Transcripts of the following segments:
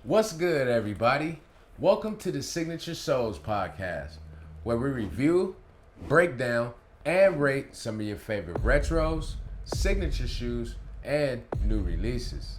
What's good, everybody? Welcome to the Signature Souls podcast, where we review, break down, and rate some of your favorite retros, signature shoes, and new releases.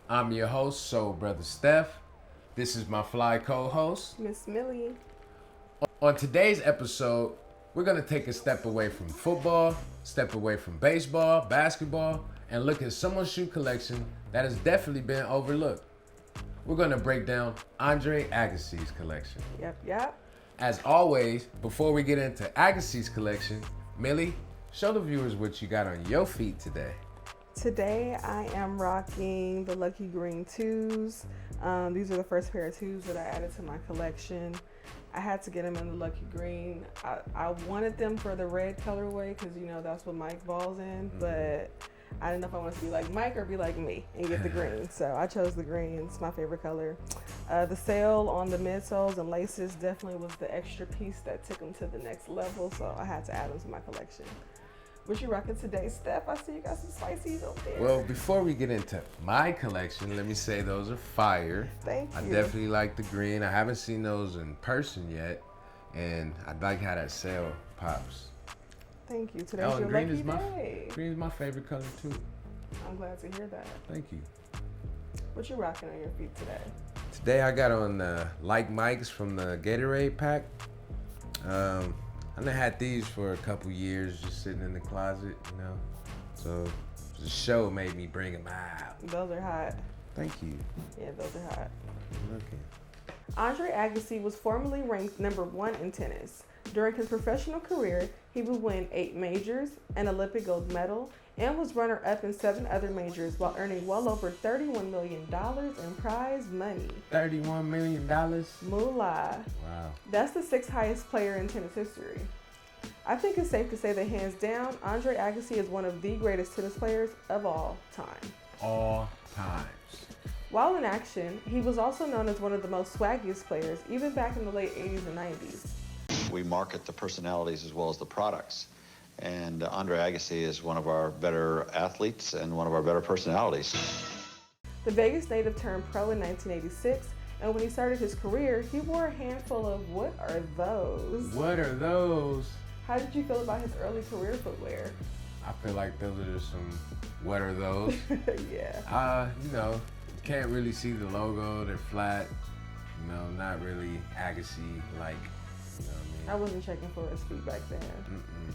I'm your host, Soul Brother Steph. This is my fly co-host, Miss Millie. On today's episode, we're going to take a step away from football, step away from baseball, basketball, and look at someone's shoe collection that has definitely been overlooked. We're going to break down Andre Agassi's collection. Yep. As always, before we get into Agassi's collection, Millie, show the viewers what you got on your feet today. Today I am rocking the Lucky Green 2s. These are the first pair of 2s that I added to my collection. I had to get them in the Lucky Green. I wanted them for the red colorway because, you know, that's what Mike balls in. But I didn't know if I wanted to be like Mike or be like me and get the green. So I chose the green. It's my favorite color. The sale on the midsoles and laces definitely was the extra piece that took them to the next level. So I had to add them to my collection. What you rocking today, Steph? I see you got some spices over there. Well, before we get into my collection, let me say those are fire. Thank you. I definitely like the green. I haven't seen those in person yet, and I like how that sale pops. Thank you. Today's your lucky day. Green is my favorite color too. I'm glad to hear that. Thank you. What you rocking on your feet today? Today I got on Like Mike's from the Gatorade pack. I done had these for a couple years, just sitting in the closet, you know. So the show made me bring them out. Those are hot. Thank you. Yeah, those are hot. Okay. Andre Agassi was formerly ranked number 1 in tennis. During his professional career, he would win 8 majors, an Olympic gold medal, and was runner-up in 7 other majors while earning well over $31 million in prize money. $31 million? Moolah. Wow. That's the 6th highest player in tennis history. I think it's safe to say that hands down, Andre Agassi is one of the greatest tennis players of all time. All times. While in action, he was also known as one of the most swaggiest players, even back in the late 80s and 90s. We market the personalities as well as the products. And Andre Agassi is one of our better athletes and one of our better personalities. The Vegas native turned pro in 1986, and when he started his career, he wore a handful of what are those? What are those? How did you feel about his early career footwear? I feel like those are just some what are those? Yeah. You know, you can't really see the logo. They're flat. You know, not really Agassi-like. You know what I wasn't checking for his feet back then. Mm-mm.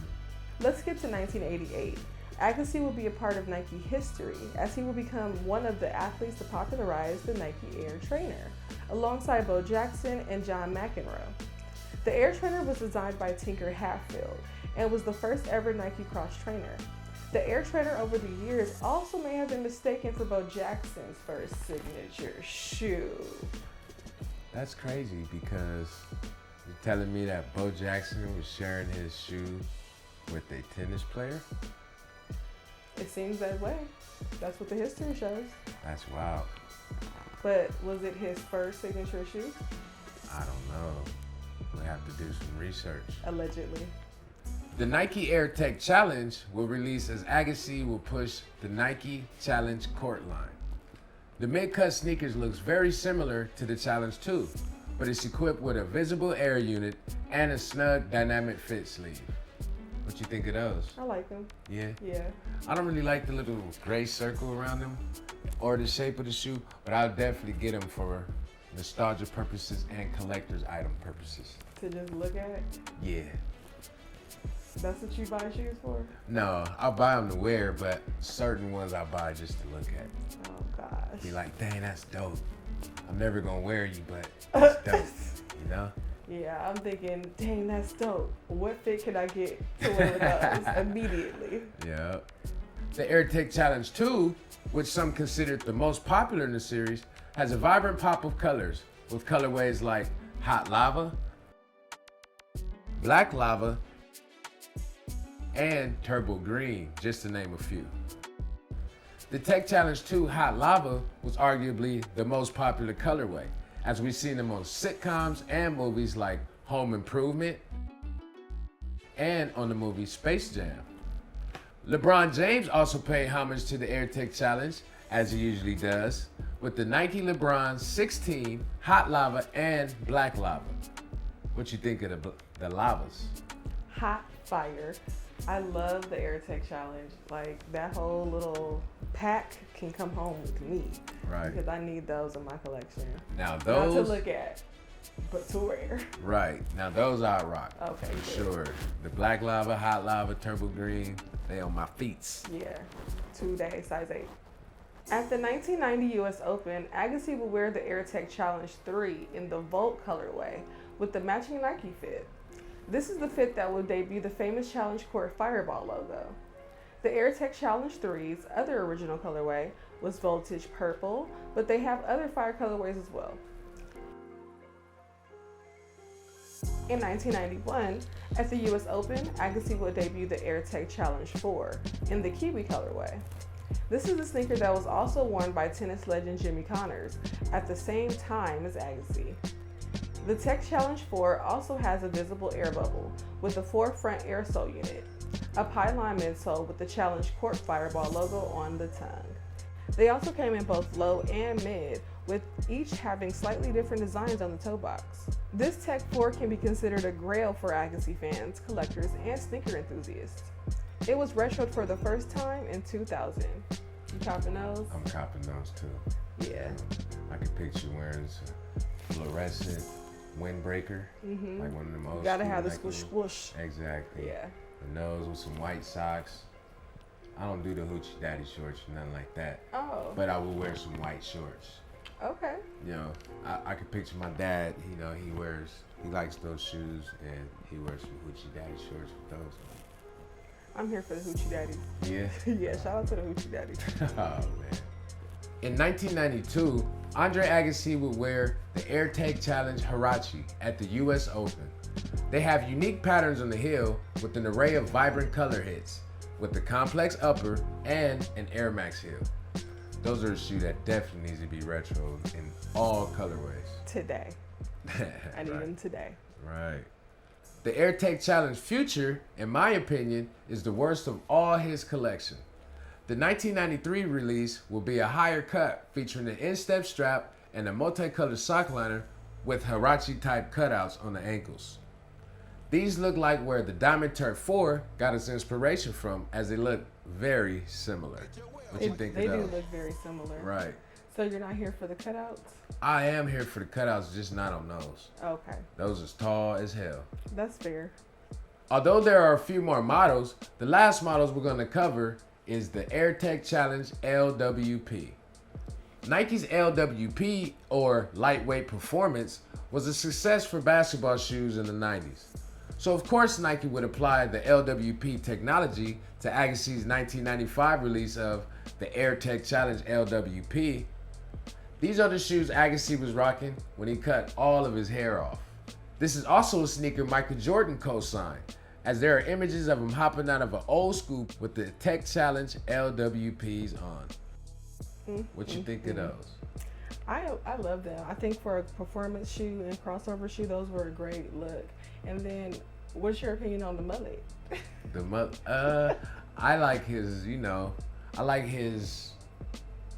Let's skip to 1988. Agassi will be a part of Nike history as he will become one of the athletes to popularize the Nike Air Trainer, alongside Bo Jackson and John McEnroe. The Air Trainer was designed by Tinker Hatfield and was the first ever Nike cross trainer. The Air Trainer over the years also may have been mistaken for Bo Jackson's first signature shoe. That's crazy because you're telling me that Bo Jackson was sharing his shoe with a tennis player? It seems that way. That's what the history shows. That's wild. But was it his first signature shoe? I don't know. We'll have to do some research. Allegedly. The Nike Air Tech Challenge will release as Agassi will push the Nike Challenge court line. The mid-cut sneakers looks very similar to the Challenge 2, but it's equipped with a visible air unit and a snug dynamic fit sleeve. What you think of those? I like them. Yeah? Yeah. I don't really like the little gray circle around them or the shape of the shoe, but I'll definitely get them for nostalgia purposes and collector's item purposes. To just look at? Yeah. That's what you buy shoes for? No, I'll buy them to wear, but certain ones I buy just to look at. Oh, gosh. Be like, dang, that's dope. I'm never gonna wear you, but it's dope, you know? Yeah, I'm thinking, dang, that's dope. What fit can I get to wear those immediately? Yeah. The Air Tech Challenge 2, which some consider the most popular in the series, has a vibrant pop of colors with colorways like Hot Lava, Black Lava, and Turbo Green, just to name a few. The Tech Challenge 2 Hot Lava was arguably the most popular colorway, as we've seen them on sitcoms and movies like Home Improvement and on the movie Space Jam. LeBron James also paid homage to the Air Tech Challenge, as he usually does, with the Nike LeBron 16 Hot Lava and Black Lava. What you think of the lavas? Hot fire. I love the Air Tech Challenge. Like, that whole little pack can come home with me. Right. Because I need those in my collection. Now those... Not to look at, but to wear. Right. Now those I rock. Okay. For good. sure. The Black Lava, Hot Lava, Turbo Green, they on my feet. Yeah. 2-day, size 8. At the 1990 US Open, Agassi would wear the Air Tech Challenge 3 in the Volt colorway with the matching Nike fit. This is the fit that would debut the famous Challenge Court Fireball logo. The Air Tech Challenge 3's other original colorway was Voltage Purple, but they have other fire colorways as well. In 1991, at the US Open, Agassi would debut the Air Tech Challenge 4 in the Kiwi colorway. This is a sneaker that was also worn by tennis legend Jimmy Connors at the same time as Agassi. The Tech Challenge 4 also has a visible air bubble with a forefront air sole unit, a pylon midsole with the Challenge Court Fireball logo on the tongue. They also came in both low and mid, with each having slightly different designs on the toe box. This Tech 4 can be considered a grail for Agassi fans, collectors, and sneaker enthusiasts. It was retroed for the first time in 2000. You copping those? I'm copping those too. Yeah. I can picture wearing some fluorescent windbreaker, like one of them old. You gotta school have the Nike swoosh swoosh. Exactly. Yeah. The nose with some white socks. I don't do the hoochie daddy shorts or nothing like that. Oh. But I will wear some white shorts. Okay. You know, I could picture my dad, you know, he likes those shoes and he wears some hoochie daddy shorts with those. I'm here for the hoochie daddy. Yeah. Yeah, shout out to the hoochie daddy. Oh, man. In 1992, Andre Agassi would wear the Air Tech Challenge Haraches at the US Open. They have unique patterns on the heel with an array of vibrant color hits, with the complex upper and an Air Max heel. Those are a shoe that definitely needs to be retro in all colorways. Today. I need them today. Right. The Air Tech Challenge Future, in my opinion, is the worst of all his collection. The 1993 release will be a higher cut featuring an instep strap and a multicolored sock liner with Harache type cutouts on the ankles. These look like where the Diamond Turk 4 got its inspiration from, as they look very similar. What you think of those? They do look very similar. Right. So you're not here for the cutouts? I am here for the cutouts, just not on those. Okay. Those is tall as hell. That's fair. Although there are a few more models, the last models we're going to cover is the Air Tech Challenge LWP. Nike's LWP, or lightweight performance, was a success for basketball shoes in the 90s. So of course Nike would apply the LWP technology to Agassi's 1995 release of the Air Tech Challenge LWP. These are the shoes Agassi was rocking when he cut all of his hair off. This is also a sneaker Michael Jordan co-signed, as there are images of him hopping out of an old scoop with the Tech Challenge LWPs on. What you think of those? I love them. I think for a performance shoe and crossover shoe, those were a great look. And then, what's your opinion on the mullet? I like his, I like his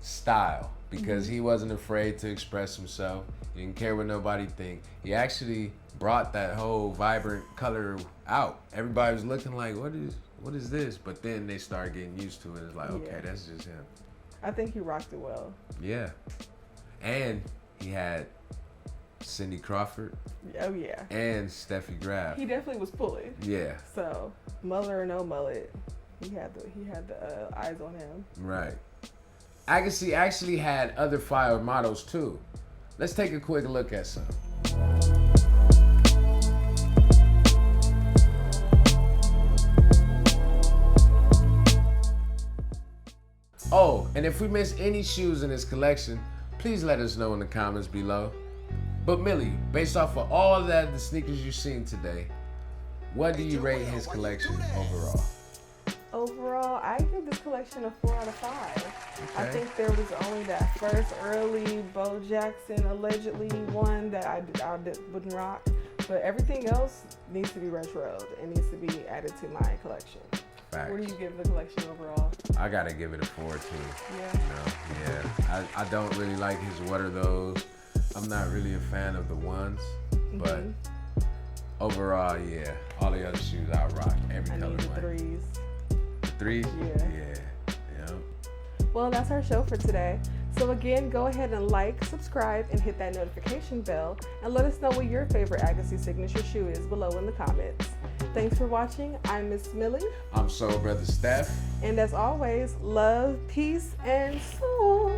style because he wasn't afraid to express himself. He didn't care what nobody think. He actually brought that whole vibrant color out. Everybody was looking like, what is this? But then they started getting used to it. It's like, okay, that's just him. I think he rocked it well. Yeah. And he had Cindy Crawford. Oh, yeah. And Steffi Graf. He definitely was pulling. Yeah. So, mullet or no mullet, he had the eyes on him. Right. Agassi actually had other fire models too. Let's take a quick look at some. Oh, and if we miss any shoes in his collection, please let us know in the comments below. But Millie, based off of all of the sneakers you've seen today, What do you rate his collection overall? Overall, I give this collection a 4 out of 5. I Okay. think there was only that first early Bo Jackson allegedly one that I wouldn't rock, but everything else needs to be retroed and needs to be added to my collection. Facts. What do you give the collection overall? I gotta give it a 4 too. Yeah. You know? Yeah. I don't really like his what are those. I'm not really a fan of the ones, but overall, yeah. All the other shoes I rock every I color need the way. threes. Threes? Yeah. Yeah. Well, that's our show for today. So again, go ahead and like, subscribe, and hit that notification bell, and let us know what your favorite Agassi signature shoe is below in the comments. Thanks for watching. I'm Miss Millie. I'm Soul Brother Steph. And as always, love, peace, and soul.